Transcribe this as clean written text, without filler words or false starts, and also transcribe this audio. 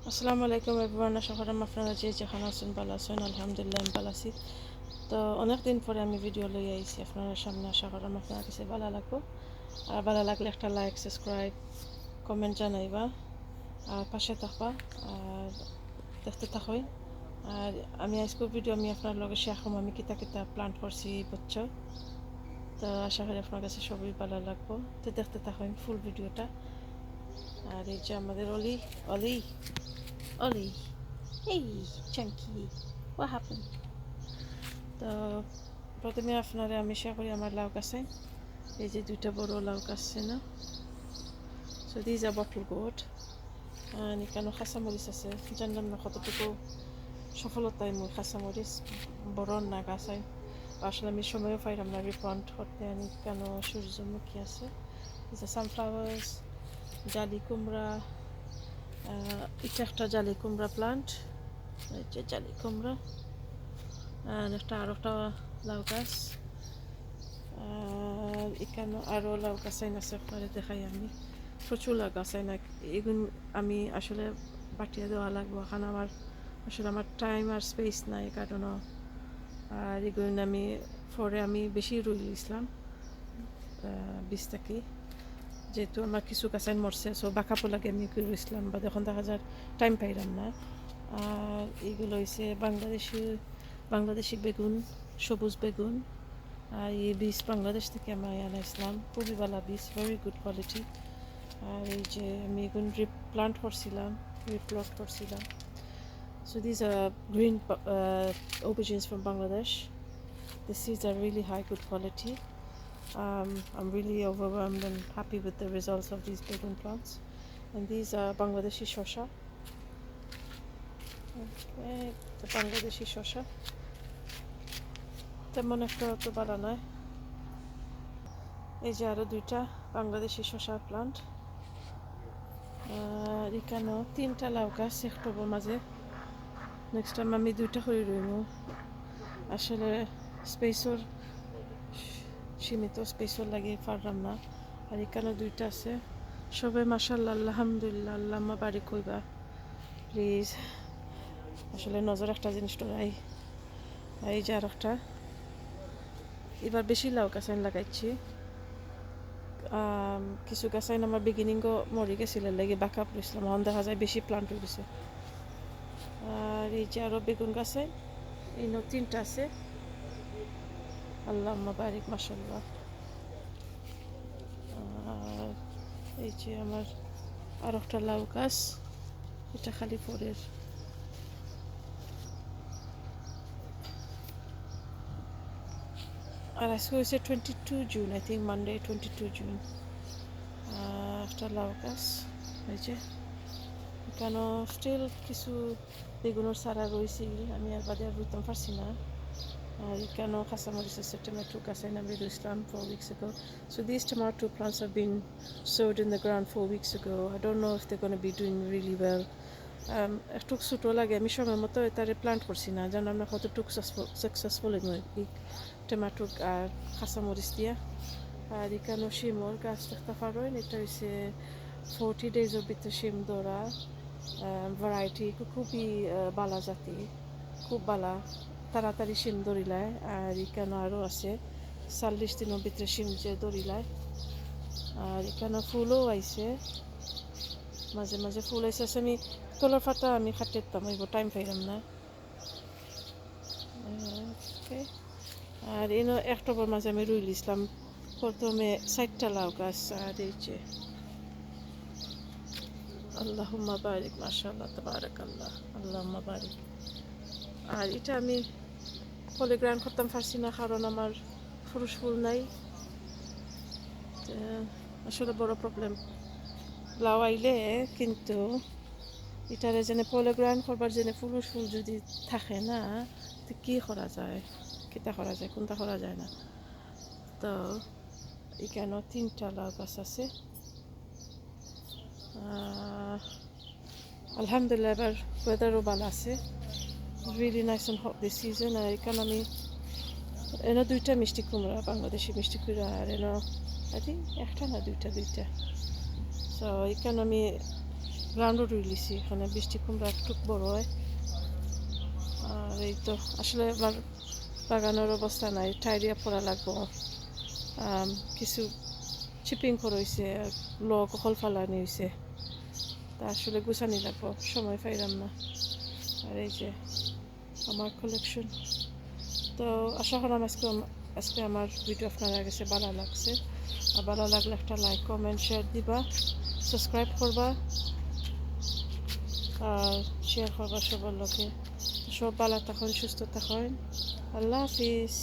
আসসালামু আলাইকুম এভরিওয়ান। আশা করাম আপনারা যে যেখানে আছেন ভালো আছেন। আলহামদুলিল্লাহ আমি ভালো আছি। তো অনেক দিন পরে আমি ভিডিও লই আইছি আপনার সামনে। আশা করাম আপনার কাছে ভালো লাগবো। আর ভালো লাগলে একটা লাইক, সাবস্ক্রাইব, কমেন্ট জানাইবা আর পাশে থাকবা আর দেখতে থাকই। আর আমি আজকের ভিডিও আমি আপনার লগে শেয়ার করব আমি কিতা কিতা প্ল্যান্ট করছি বুঝছো। তো আশা করি আপনার কাছে সবই ভালো লাগবো। তো দেখতে থাকুন ফুল ভিডিওটা। আর এই যে আমাদের অলি অলি অলি এই চাঙ্কি what happened? তো প্রথমে আপনারা আমি শেয়ার করি আমার লাউ গাছে এই যে দুইটা বড় লাউ গাছ না। So these are bottle gourd আর এখানে খাসামরিচ আছে। জানলাম না কতটুকু সফলতায় মই খাসামরিচ বড় না গাছাই আসলে আমি সময়ও পাইলাম না রিপ্লান্ট করতে। আমি কেন সূর্যমুখী আছে, সানফ্লাওয়ার্স, জালি কুমড়া, এটা একটা জালি কুমড়া প্লান্ট, এই যে জালি কুমড়া আর একটা লাউ গাছ। আর এখানে আরও লাউ গাছ আছে আপনারা দেখাই আমি প্রচুর লাউ গাছ না এগুলো আমি আসলে বাটিয়ে দেওয়া লাগবো এখন আমার আসলে আমার টাইম আর স্পেস নাই কারণ আর এগুলো আমি পরে আমি বেশি রুই ইসলাম 20 থেকে যেহেতু আমার কিছু গাছাইন মরছে সো বাঁকাপো লাগে আমি রুইছিলাম বা যখন দেখা যায় টাইম পাইলাম না। আর এগুলো হয়েছে বাংলাদেশি বেগুন, সবুজ বেগুন। আর এই বীজ বাংলাদেশ থেকে আমি আনাইছিলাম, খুবই ভালো বীজ, ভেরি গুড কোয়ালিটি। আর এই যে আমি এগুলো রিপ্লান্ট করছিলাম, রিপ্লট করছিলাম। So these are green aubergines from Bangladesh. The seeds are really high good quality. I'm really overwhelmed and happy with the results of these begun plants. And these are Bangladeshi shosha. Okay, the Bangladeshi shosha. তেমন একটা তো ভালো নয়। এই যে আরও দুইটা বাংলাদেশি শসা প্লান্ট। আর এখানেও 3টা লাউ গাছ এক টবের মাঝে। নেক্সট টাইম আমি 2টা করে রইব। আসলে স্পেসর সীমিত স্পেসর লাগিয়ে পারলাম না। আর এখানে 2টা আছে। সবাই মাশাআল্লাহ আলহামদুলিল্লাহ আল্লাহুম্মা বারিক কইবা প্লিজ। আসলে নজর একটা জিনিস টরাই। এই যে আর একটা এবার বেশি লাউ গাছ লাগাইছি। কিছু গাছাইন আমার বিগিনিংও মরি গেছিল লাগে বাঁকা পড়েছিলাম, এখন দেখা যায় বেশি প্লান্ট হয়ে গেছে। আর এই যে আরও বেগুন গাছে এই 3টা আছে। আল্লাহুম্মা বারিক মাশাআল্লাহ। আর এই যে আমার আর একটা লাউ গাছ, এটা খালি পরের। আর আজকে হয়েছে 22 June, I think Monday 22 June. একটা লাউ গাছ এই যে কেন স্টিল কিছু বেগুনের চারা রয়েছে, আমি আর বাদে আর বুঝতে পারছি না। আর কেন কাঁচামরিচ আছে, tomato গাছ আমি রুইছিলাম 4 weeks ago. So these tomato plants have been sowed in the ground 4 weeks ago. I don't know if they're going to be doing really well. একটু ছোটো লাগে, আমি সময় মতো তারে প্লান্ট করছি না, যেন আমরা কতটুকু সাকসেসফুল এই টমেটো আর কাঁচামরিচ দিয়া। আর এখানে শিমর গাছ দেখতে পারেন, এটা হচ্ছে 40 days-এর ভিতরে শিম ধরা ভ্যারাইটি, খুবই বালা জাতি, খুব বালা, তাড়াতাড়ি শিম ধরিলায়। আর এখানে আরও আছে 40 দিনের ভিতরে শিম যে ধরিলায়। আর এখানে ফুলও আইছে, মাঝে মাঝে ফুল আইসে। আমি তোলার ফাটা আমি খাটিতাম, ওইব টাইম পাইলাম না। আর এনে একটাবার মাঝে আমি রুই লিছিলাম প্রথমে 4টা লাউ গাছ। আর এই যে আল্লাহুম্মা বারিক মাশাআল্লাহ তাবারাকাল্লাহ আল্লাহুম্মা বারিক। আর এটা আমি ফলে গ্রাইন্ড করতাম পারছি না কারণ আমার পুরুষ ফুল নাই। আসলে বড় প্রবলেম লাউ আইলে, কিন্তু এটারে যেন পলে গ্রাইন্ড করবার যেন পুরুষ ফুল যদি থাকে না তো কী করা যায়, কিতা করা যায়, কোনটা করা যায় না। তো এখানেও 3টা লাউ গাছ আছে। আলহামদুলিল্লাহ এবার ওয়েদারও ভালো আছে, really nice and hot this season. আর এখানে আমি এনে 2টা মিষ্টি কুমড়া, বাংলাদেশি মিষ্টি কুমড়া। আর এনে আই থিঙ্ক একটা না দুইটা। সো এখানে আমি গ্রাউন্ডও রুই লিছি, এখানে বৃষ্টি কুমড়া একটু বড় হয়। আর এই তো আসলে আমার বাগানের অবস্থা নাই, টাইডিয়া পড়া লাগবো। কিছু চিপিং করইছে, লক হল ফালানি হয়েছে, তা আসলে গুছানি লাগবো, সময় পাইলাম না। আর এই যে আমার কালেকশন। তো আশা করলাম আজকে আমার ভিডিও আপনারা কাছে ভালো লাগছে। আর ভালো লাগলে একটা লাইক কমেন্ট শেয়ার দিবা, সাবস্ক্রাইব করবা আর শেয়ার করবা সবার লোকে। সব ভালো থাকুন, সুস্থ থাকুন। আল্লাহ হাফিজ।